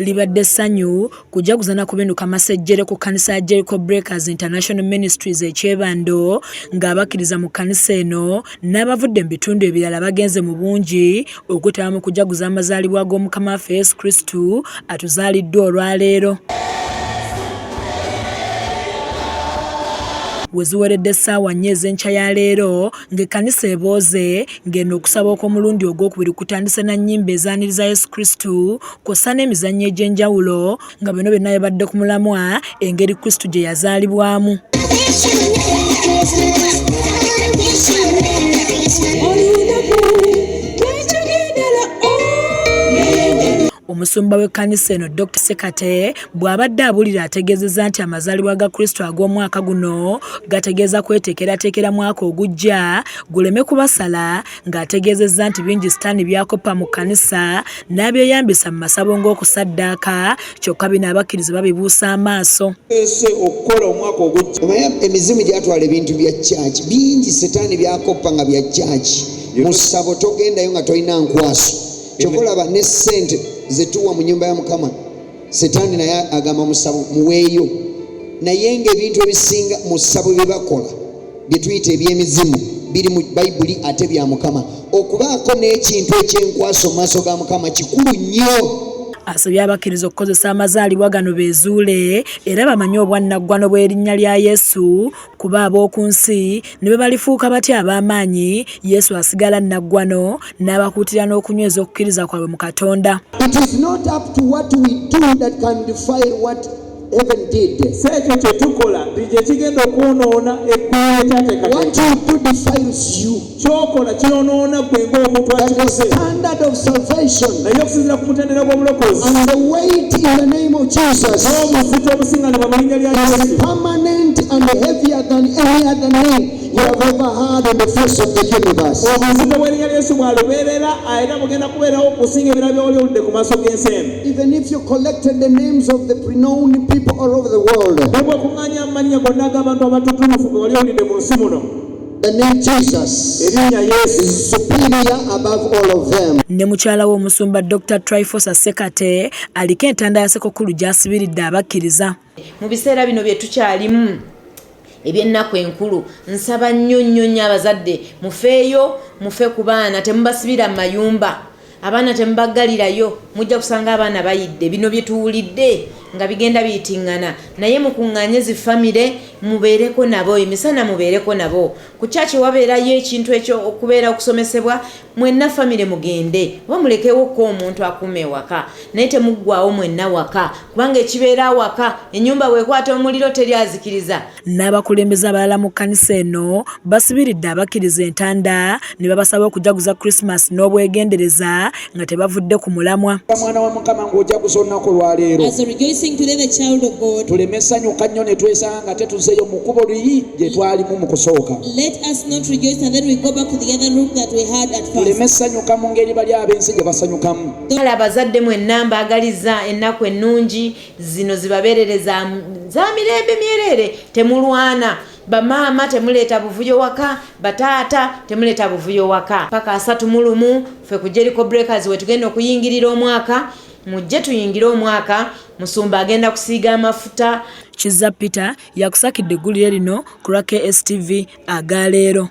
libadde ssanyu kujaguza na kubenduka amasejjere ku kkanisa ya Jericho Breakers International Ministries ekyebando ng'abakkiriza mu kkanisa eno n'abavudde mu bitundu ebirala bagenze mu bungi okutaba mu kujaguza amazaalibwa g'Omukama waffe Yesu Kristu atuzaaliddwa olwaleero. Weziweredde essaawa 4 ez'enkya ya leero ng'ekkanisa ebooze ng'eno okusaba okw'omulundi ogwokubiri kutandise na nnyimba ezaaniriza Yesu Kristu kw'ossa n'emizannyo egy'enjawulo nga bino byonna bibadde ku mulamwa engeri Kristu gye yazaalibwamu. Omusumba w'ekkanisa eno Dr. Sekate bw'abadde abulira ategeezezza nti amazaalibwa ga Kristo ag'omwaka guno gategeeza kweteekerateekera mwaka ogujja guleme kubasala, ng'ategeezezza nti bingi sitaani byakoppa mu kkanisa n'abyeyambisa mu masabo ng'okusaddaaka kyokka bino abakkiriza babibuusa amaaso. Okukola omwaka ogujja emizimu gyatwala ebintu bya church bingi sitaani byakoppa nga bya church mu ssabo togendayo nga tolina nkwaso kyokolaba ne ssente zetuwa mu nyumba ya Mukama setaani naye agamba musabo muweeyo naye ng'ebintu ebisinga mu ssabo bye bakola bye tuyita eby'emizimu biri mu Bayibuli ate bya Mukama. Okubaako n'ekintu ekyenkwaso mu maaso ga Mukama kikulu nnyo. Asabye abakkiriza okukozesa amazaalibwa gano beezuule era bamanye obwannaggwano bw'erinnya lya Yesu kuba ab'oku nsi ne bwe balifuuka batya ab'amaanyi Yesu asigala nnaggwano n'abakuutira n'okunyweza okukkiriza kwabwe mu Katonda. It is not up to what we do that can defy what heaven did. What you do defiles you. The standard of salvation and the weight in the name of Jesus is permanent and heavier than any other name you have ever heard on the face of the universe. Even if you collected the names of the pre-known people all over the world, the name Jesus is superior above all of them. Ne mukyala w'omusumba Dr. Tryphosa Sekate aliko entanda ya Sekokulu gy'asibiridde abakkiriza. Mu biseera bino bye tukyalimu eby'ennaku enkulu nsaba nnyo abazadde mufeeyo mufe ku baana temubasibira mu mayumba abaana temubaggalirayo mujja kusanga abaana bayidde bino bye tuwulidde nga bigenda biyitingana naye mukuŋŋaanye zi famire mubeereko nabo emisana mubeereko nabo ku kyaki wabeerayo ekintu ekyo okubeera okusomesebwa mwenna famire mugende oba mulekewo ko omuntu akuuma ewaka naye temuggwawo mwenna waka kubanga ekibeera waka ennyumba bwekwata omuliro teryazikiriza. N'abakulembeze abalala mu kkanisa eno basibiridde abakkiriza entanda ne babasaba okujaguza Christmas n'obwegendereza nga tebavudde ku mulamwa. Mwana wa Mukama ng'ojaguza olunaku olwaleero Today the child of God. Tulemesanyuka nnyo ne twesanga tetuzeeyo mu kkubo luyi gye twalimu mu kusooka. Let us not rejoice and then we go back to the other route that we had at first. Tulemesanyuka mu ngeri bali ab'ensi gye basanyukamu. Abazadde mwenna mbaagaliza ennaku ennungi zino zibabeerereza za mirembe myerere temulwana. Bamaama temuleeta buvuyo waka, bataata temuleeta buvuyo waka. Paka 3 ffe ku Jericho Breakers we tugenda okuyingirira omwaka mujje tuyingire omwaka musumba agenda kusiiga amafuta. Kizza Peter yakusakidde eggulire lino ku KSTV agaleero.